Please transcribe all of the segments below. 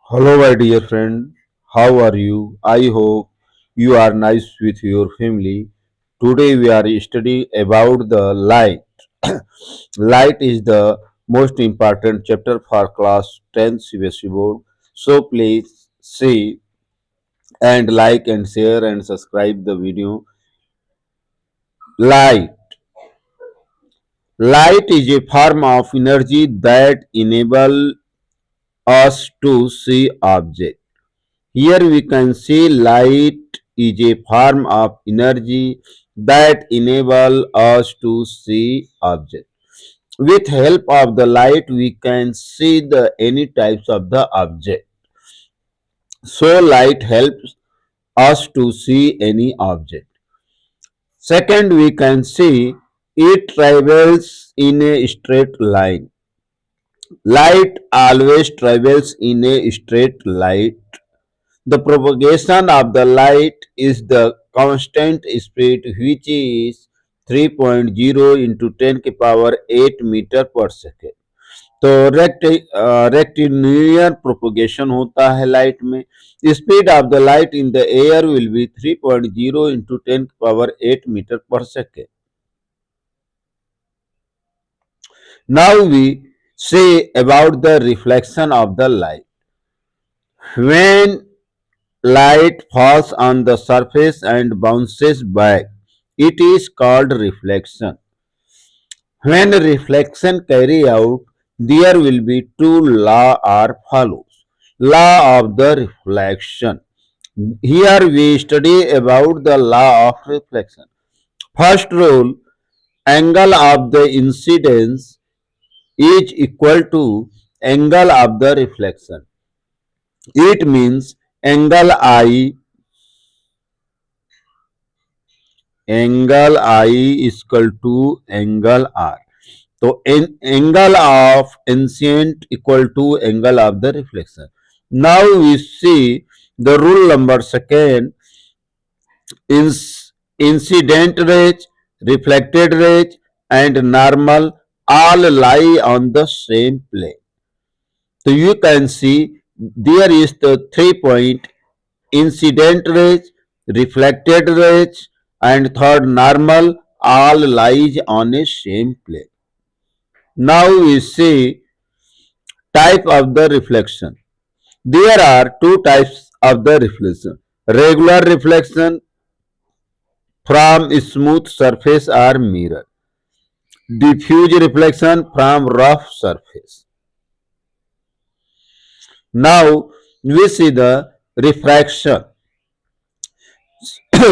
Hello, my dear friend. How are you? I hope you are nice with your family. Today we are studying about the light. Light is the most important chapter for class 10 CBSE board. So please see and like and share and subscribe the video. Light. Light is a form of energy that enable us to see objects. Here we can see light is a form of energy that enable us to see objects. With help of the light, we can see the any types of the object. So light helps us to see any object. Second, we can see it travels in a straight line. Light always travels in a straight line. The propagation of the light is the constant speed, which is 3.0 into 10 की power 8 meter per second. तो rectilinear propagation होता है light में. Speed of the light in the air will be 3.0 into 10 power 8 meter per second. Now we say about the reflection of the light. When light falls on the surface and bounces back, it is called reflection. When reflection carry out, there will be two law are follows. Law of the reflection. Here we study about the law of reflection. First rule, angle of the incidence is equal to angle of the reflection. It means angle I is equal to angle R. So angle of incident equal to angle of the reflection. Now we see the rule number second. Incident rays, reflected rays, and normal all lie on the same plane. So you can see there is the 3 point incident rays, reflected rays, and third normal all lies on a same plane. Now we see type of the reflection. There are two types of the reflection. Regular reflection from smooth surface or mirror. Diffuse reflection from rough surface. Now we see the refraction.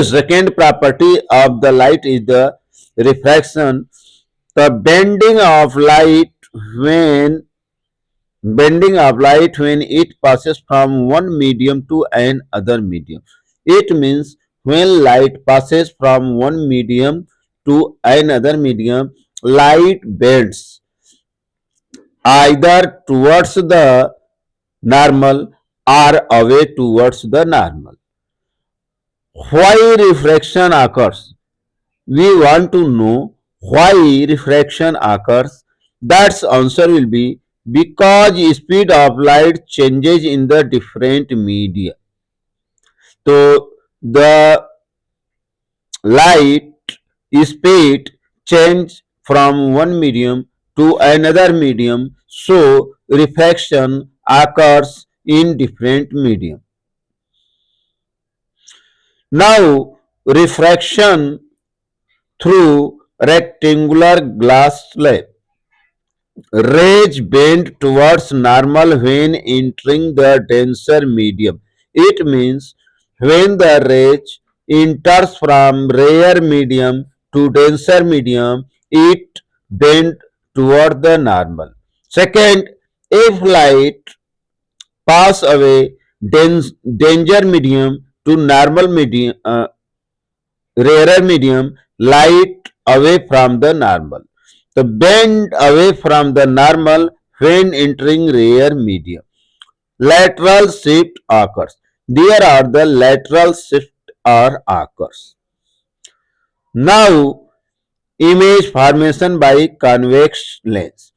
Second property of the light is the refraction. The when bending of light when it passes from one medium to another medium. It means when light passes from one medium to another medium, light bends either towards the normal or away towards the normal. Why refraction occurs? We want to know why refraction occurs. That's answer will be because speed of light changes in the different media. So the light speed change from one medium to another medium, so refraction occurs in different medium. Now refraction through rectangular glass slab. Rays bend towards normal when entering the denser medium. It means when the rays enters from rare medium to denser medium, it bend toward the normal. Second, if light pass away danger medium to normal medium, rarer medium, light away from the normal. The bend away from the normal when entering rare medium. Lateral shift occurs. There are the lateral shift or occurs. Now, image formation by convex lens.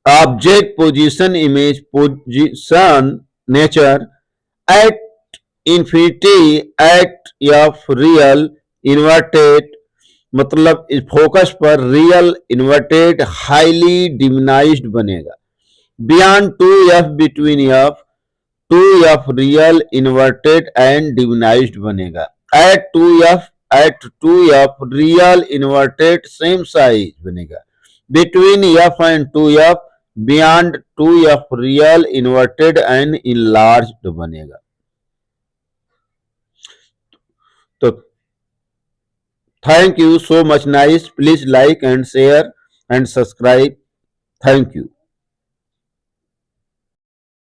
Object position image position nature. At infinity at f real inverted मतलब इस focus पर real inverted highly diminished बनेगा. Beyond two F between F two F real inverted and diminished बनेगा. At two F real inverted same size बनेगा. Between F and two F beyond two F real inverted and enlarged बनेगा. तो thank you so much. Nice. Please like and share and subscribe. Thank you.